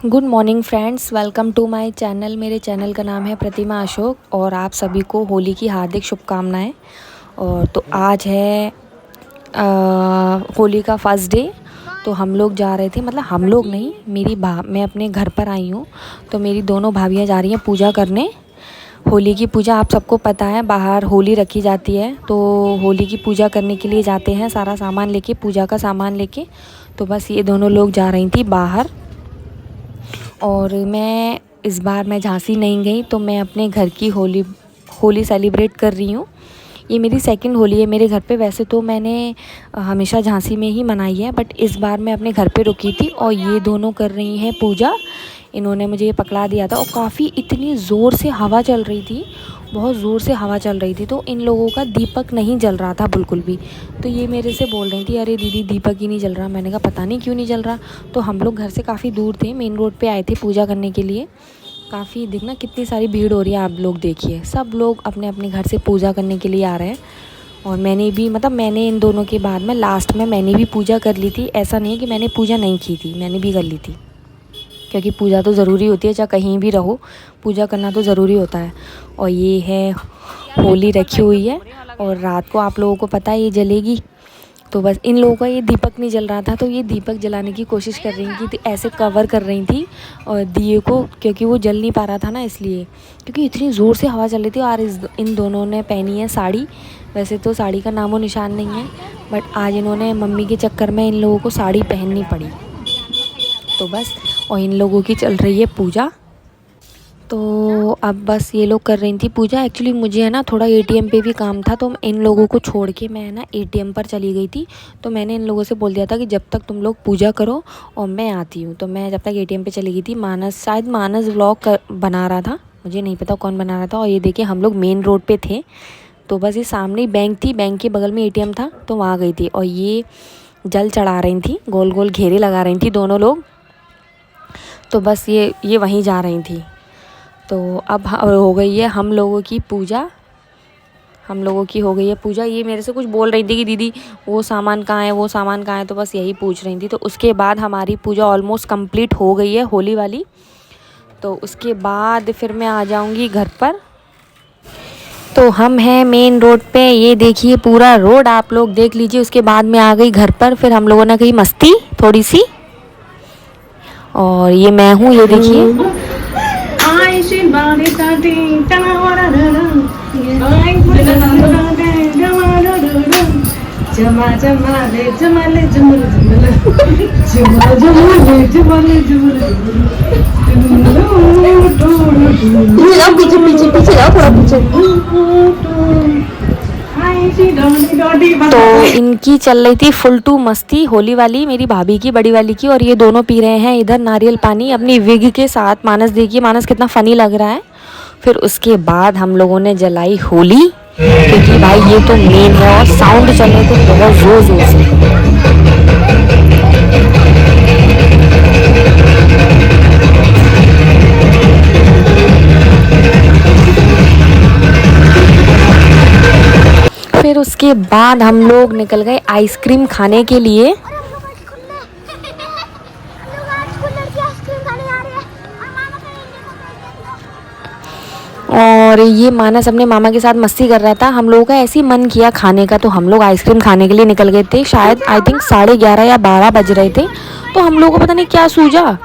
Good morning friends, welcome to my channel. मेरे channel का नाम है प्रतिमा अशोक और आप सभी को होली की हार्दिक शुभकामनाएं। और तो आज है होली का फर्स्ट डे। तो हम लोग जा रहे थे, मतलब हम लोग नहीं, मैं अपने घर पर आई हूँ। तो मेरी दोनों भाभियाँ जा रही हैं पूजा करने। होली की पूजा आप सबको पता है, बाहर होली रखी जाती है तो होली की पूजा करने के लिए जाते हैं, सारा सामान लेके, पूजा का सामान लेके। तो बस ये दोनों लोग जा रही थी बाहर। और इस बार मैं झांसी नहीं गई, तो मैं अपने घर की होली सेलिब्रेट कर रही हूँ। ये मेरी सेकंड होली है मेरे घर पे। वैसे तो मैंने हमेशा झांसी में ही मनाई है, बट इस बार मैं अपने घर पे रुकी थी और ये दोनों कर रही हैं पूजा। इन्होंने मुझे ये पकड़ा दिया था और काफ़ी इतनी ज़ोर से हवा चल रही थी, बहुत ज़ोर से हवा चल रही थी। तो इन लोगों का दीपक नहीं जल रहा था बिल्कुल भी। तो ये मेरे से बोल रही थी, अरे दीदी दीपक ही नहीं जल रहा। मैंने कहा पता नहीं क्यों नहीं जल रहा। तो हम लोग घर से काफ़ी दूर थे, मेन रोड पे आए थे पूजा करने के लिए। काफ़ी देखना कितनी सारी भीड़ हो रही है, आप लोग देखिए, सब लोग अपने अपने घर से पूजा करने के लिए आ रहे हैं। और मैंने इन दोनों के बाद में लास्ट में मैंने भी पूजा कर ली थी। ऐसा नहीं है कि मैंने पूजा नहीं की थी, मैंने भी कर ली थी, क्योंकि पूजा तो ज़रूरी होती है, चाहे कहीं भी रहो पूजा करना तो ज़रूरी होता है। और ये है होली रखी हुई है और रात को आप लोगों को पता है ये जलेगी। तो बस इन लोगों का ये दीपक नहीं जल रहा था, तो ये दीपक जलाने की कोशिश कर रही थी, तो ऐसे कवर कर रही थी और दिए को, क्योंकि वो जल नहीं पा रहा था ना, इसलिए, क्योंकि इतनी ज़ोर से हवा चल रही थी। और इन दोनों ने पहनी है साड़ी। वैसे तो साड़ी का नामो निशान नहीं है, बट आज इन्होंने मम्मी के चक्कर में इन लोगों को साड़ी पहननी पड़ी। तो बस, और इन लोगों की चल रही है पूजा। तो अब बस ये लोग कर रही थी पूजा। एक्चुअली मुझे है ना थोड़ा एटीएम पे भी काम था, तो इन लोगों को छोड़ के मैं ना एटीएम पर चली गई थी। तो मैंने इन लोगों से बोल दिया था कि जब तक तुम लोग पूजा करो और मैं आती हूँ। तो मैं जब तक एटीएम पे चली गई थी। शायद मानस व्लॉग बना रहा था, मुझे नहीं पता कौन बना रहा था। और ये देखिए हम लोग मेन रोड पर थे, तो बस ये सामने ही बैंक थी, बैंक के बगल में एटीएम था, तो वहाँ गई थी। और ये जल चढ़ा रही थी, गोल गोल घेरे लगा रही थी दोनों लोग। तो बस ये वहीं जा रही थी। तो अब हो गई है हम लोगों की पूजा, हम लोगों की हो गई है पूजा। ये मेरे से कुछ बोल रही थी कि दीदी वो सामान कहाँ है, वो सामान कहाँ है, तो बस यही पूछ रही थी। तो उसके बाद हमारी पूजा ऑलमोस्ट कंप्लीट हो गई है होली वाली। तो उसके बाद फिर मैं आ जाऊँगी घर पर। तो हम हैं मेन रोड पे, ये देखिए पूरा रोड आप लोग देख लीजिए। उसके बाद मैं आ गई घर पर। फिर हम लोगों ने की मस्ती थोड़ी सी, और ये मैं हूँ, ये देखिए। तो इनकी चल रही थी फुल टू मस्ती होली वाली, मेरी भाभी की, बड़ी वाली की। और ये दोनों पी रहे हैं इधर नारियल पानी अपनी विग के साथ। मानस देखिए, मानस कितना फ़नी लग रहा है। फिर उसके बाद हम लोगों ने जलाई होली, क्योंकि भाई ये तो मेन है। और साउंड चल रहे थे बहुत ज़ोर ज़ोर से। फिर उसके बाद हम लोग निकल गए आइसक्रीम खाने के लिए। और ये मानस अपने मामा के साथ मस्ती कर रहा था। हम लोगों का ऐसे ही मन किया खाने का, तो हम लोग आइसक्रीम खाने के लिए निकल गए थे। शायद आई थिंक 11:30 या 12 बज रहे थे। तो हम लोगों को पता नहीं क्या सूझा,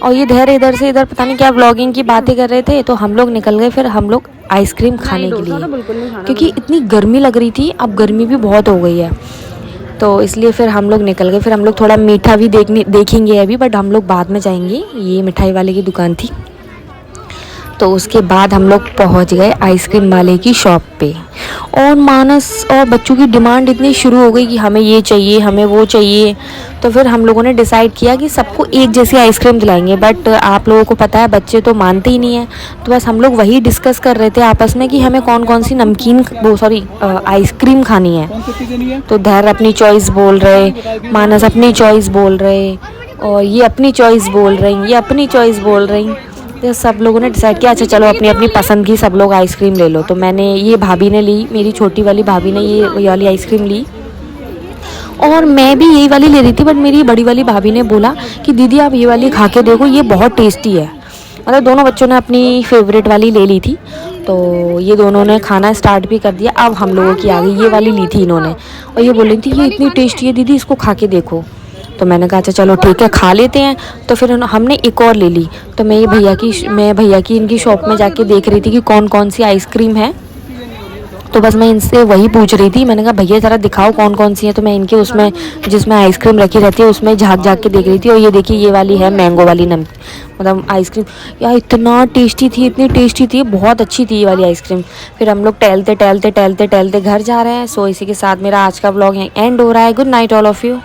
और ये धैर्य इधर से इधर पता नहीं क्या व्लॉगिंग की बातें कर रहे थे। तो हम लोग निकल गए फिर हम लोग आइसक्रीम खाने के लिए, क्योंकि इतनी गर्मी लग रही थी। अब गर्मी भी बहुत हो गई है, तो इसलिए फिर हम लोग निकल गए। फिर हम लोग थोड़ा मीठा भी देखेंगे अभी, बट हम लोग बाद में जाएंगे। ये मिठाई वाले की दुकान थी। तो उसके बाद हम लोग पहुंच गए आइसक्रीम वाले की शॉप पे। और मानस और बच्चों की डिमांड इतनी शुरू हो गई कि हमें ये चाहिए, हमें वो चाहिए। तो फिर हम लोगों ने डिसाइड किया कि सबको एक जैसी आइसक्रीम दिलाएंगे। बट आप लोगों को पता है बच्चे तो मानते ही नहीं है। तो बस हम लोग वही डिस्कस कर रहे थे आपस में कि हमें कौन कौन सी आइसक्रीम खानी है। तो धैर्य अपनी चॉइस बोल रहे, मानस अपनी चॉइस बोल रहे, और ये अपनी चॉइस बोल रही, ये अपनी चॉइस बोल रही। तो सब लोगों ने डिसाइड किया अच्छा चलो अपनी अपनी पसंद की सब लोग आइसक्रीम ले लो। तो ये भाभी ने ली, मेरी छोटी वाली भाभी ने ये वाली आइसक्रीम ली। और मैं भी यही वाली ले रही थी, बट मेरी बड़ी वाली भाभी ने बोला कि दीदी आप ये वाली खा के देखो, ये बहुत टेस्टी है। मतलब दोनों बच्चों ने अपनी फेवरेट वाली ले ली थी, तो ये दोनों ने खाना स्टार्ट भी कर दिया। अब हम लोगों की आ गई, ये वाली ली थी इन्होंने, और ये बोल रही थी ये इतनी टेस्टी है दीदी, इसको खा के देखो। तो मैंने कहा अच्छा चलो ठीक है, खा लेते हैं। तो फिर हमने एक और ले ली। तो मैं भैया की इनकी शॉप में जाके देख रही थी कि कौन कौन सी आइसक्रीम है। तो बस मैं इनसे वही पूछ रही थी, मैंने कहा भैया ज़रा दिखाओ कौन कौन सी है। तो मैं इनके उसमें जिसमें आइसक्रीम रखी रहती है उसमें झाँक झाँक के देख रही थी। और ये देखिए ये वाली है मैंगो वाली मतलब आइसक्रीम। यार इतना टेस्टी थी, इतनी टेस्टी थी, बहुत अच्छी थी ये वाली आइसक्रीम। फिर हम लोग टहलते टहलते घर जा रहे हैं। सो इसी के साथ मेरा आज का ब्लॉग एंड हो रहा है। Good night all of you.